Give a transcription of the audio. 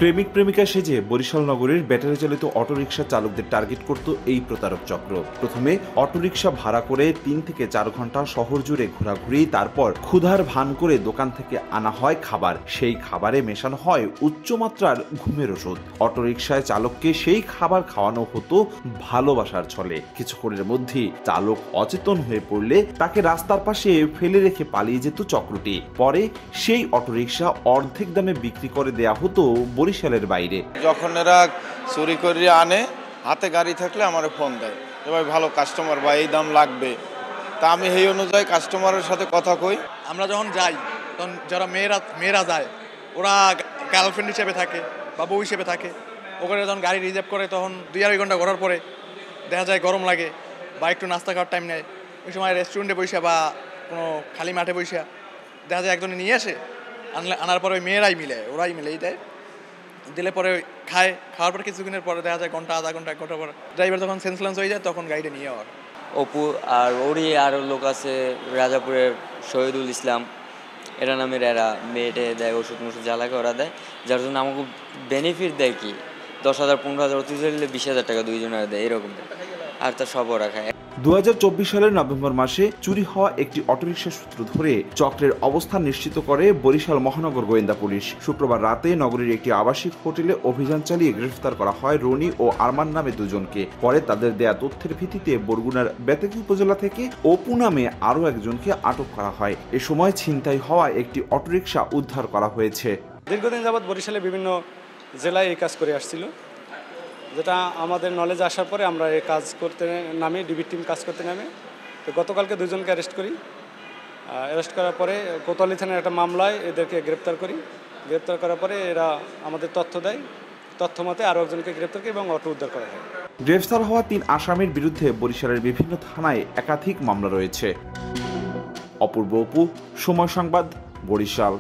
প্রেমিক প্রেমিকা সেজে বরিশাল নগরীর ব্যাটারি চালিত অটোরিকশা চালকদের টার্গেট করত এই প্রতারক চক্র। প্রথমে অটোরিকশা ভাড়া করে ৩ থেকে ৪ ঘন্টা শহর জুড়ে ঘোরাঘুরি, তারপর ক্ষুধার ভান করে দোকান থেকে আনা হয় খাবার। সেই খাবারে মেশানো হয় উচ্চমাত্রার ঘুমের ওষুধ। অটোরিকশায় চালককে সেই খাবার খাওয়ানো হতো ভালোবাসার ছলে। কিছুক্ষণের মধ্যেই চালক অচেতন হয়ে পড়লে তাকে রাস্তার পাশে ফেলে রেখে পালিয়ে যেত চক্রটি। পরে সেই অটোরিকশা অর্ধেক দামে বিক্রি করে দেয়া হতো বরিশালের বাইরে। যখন এরা চুরি করে আনে, হাতে গাড়ি থাকলে আমার ফোন দেয়, ভাই ভালো কাস্টমার বা এই দাম লাগবে, তা আমি সেই অনুযায়ী কাস্টমারের সাথে কথা কই। আমরা যখন যাই তখন যারা মেয়েরা যায়, ওরা গার্লফ্রেন্ড হিসেবে থাকে বা বউ হিসেবে থাকে। ওখানে যখন গাড়ি রিজার্ভ করে তখন 2-2.5 ঘন্টা ঘোরার পরে দেখা যায় গরম লাগে বা একটু নাস্তা খাওয়ার টাইম নেয়। ওই সময় রেস্টুরেন্টে বসে বা কোনো খালি মাঠে বসে দেখা যায় একজনে নিয়ে আসে, আনার পরে ওই ওরাই মিলেই দেয়। দিলে পরে খাওয়ার পর কিছুদিনের পরে দেখা যায় ঘন্টা, আধা ঘন্টা, 1 ঘন্টা পরে ড্রাইভার যখন সেন্সলেন্স হয়ে যায় তখন গাড়িটা নিয়ে যাওয়ার। অপু আর ওরই আরও লোক আছে, রাজাপুরের শহীদুল ইসলাম, এরা নামের এরা মেয়েটে দেয়, ওষুধ জ্বালাকে ওরা দেয়, যার জন্য আমাকে বেনিফিট দেয় কি 10,000, 15,000, অতি 20,000 টাকা দুইজনের দেয় এরকম। আর তার সব ওরা খায়। 2024 সালের নভেম্বর মাসে চুরি হওয়া একটি অটোরিকশা সূত্র ধরে চক্রের অবস্থান নিশ্চিত করে বরিশাল মহানগর গোয়েন্দা পুলিশ। শুক্রবার রাতে নগরীর একটি আবাসিক হোটেলে অভিযান চালিয়ে গ্রেফতার করা হয় রনি ও আরমান নামে দুজনকে। পরে তাদের দেয়া তথ্যের ভিত্তিতে বরগুনার বেতাগী উপজেলা থেকে অপু নামে আরও একজনকে আটক করা হয়। এ সময় ছিনতাই হওয়া একটি অটোরিকশা উদ্ধার করা হয়েছে। দীর্ঘদিন যাবৎ বরিশালে বিভিন্ন জেলায় এই কাজ করে আসছিল, যেটা আমাদের নলেজ আসার পরে আমরা এই কাজ করতে নামি, ডিবি টিম কাজ করতে নামে। তো গতকালকে 2 জনকে অ্যারেস্ট করি। অ্যারেস্ট করার পরে কোতোয়ালি থানার একটা মামলায় এদেরকে গ্রেপ্তার করি। গ্রেপ্তার করার পরে এরা আমাদের তথ্য দেয়, তথ্য মতে আরও একজনকে গ্রেপ্তার করি এবং অটো উদ্ধার করা হয়। গ্রেফতার হওয়া 3 আসামির বিরুদ্ধে বরিশালের বিভিন্ন থানায় একাধিক মামলা রয়েছে। অপূর্ব অপু, সময় সংবাদ, বরিশাল।